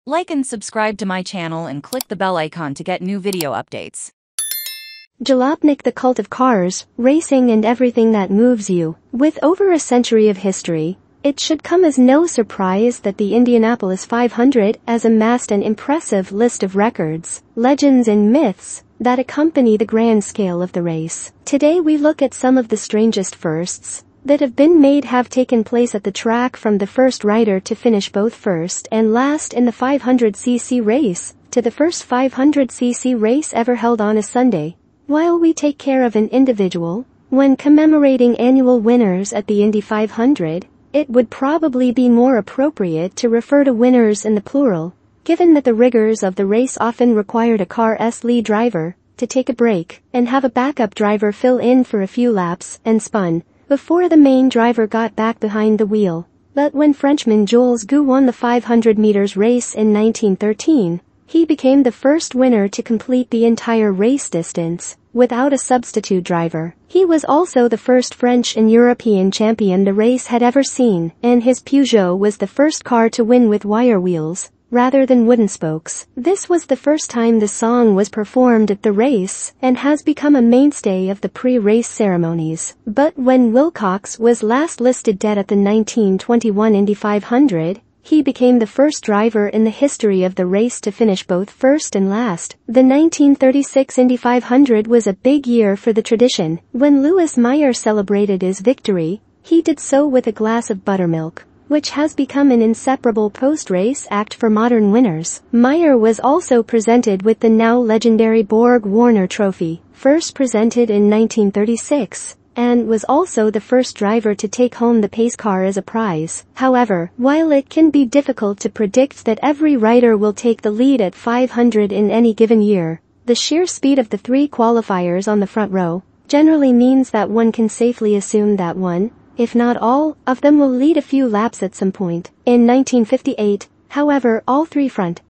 Like and subscribe to my channel and click the bell icon to get new video updates. Jalopnik, the cult of cars, racing and everything that moves you. With over a century of history, it should come as no surprise that the Indianapolis 500 has amassed an impressive list of records, legends and myths that accompany the grand scale of the race. Today we look at some of the strangest firsts that have been made have taken place at the track, from the first rider to finish both first and last in the 500cc race, to the first 500cc race ever held on a Sunday. While we take care of an individual, when commemorating annual winners at the Indy 500, it would probably be more appropriate to refer to winners in the plural, given that the rigors of the race often required a car's lead driver to take a break and have a backup driver fill in for a few laps and spun before the main driver got back behind the wheel. But when Frenchman Jules Gou won the 500 meters race in 1913, he became the first winner to complete the entire race distance without a substitute driver. He was also the first French and European champion the race had ever seen, and his Peugeot was the first car to win with wire wheels rather than wooden spokes. This was the first time the song was performed at the race and has become a mainstay of the pre-race ceremonies. But when Wilcox was last listed dead at the 1921 Indy 500, he became the first driver in the history of the race to finish both first and last. The 1936 Indy 500 was a big year for the tradition. When Louis Meyer celebrated his victory, he did so with a glass of buttermilk, which has become an inseparable post-race act for modern winners. Meyer was also presented with the now legendary Borg Warner Trophy, first presented in 1936, and was also the first driver to take home the pace car as a prize. However, while it can be difficult to predict that every rider will take the lead at 500 in any given year, the sheer speed of the three qualifiers on the front row generally means that one can safely assume that one, if not all, of them will lead a few laps at some point. In 1958, however, all three front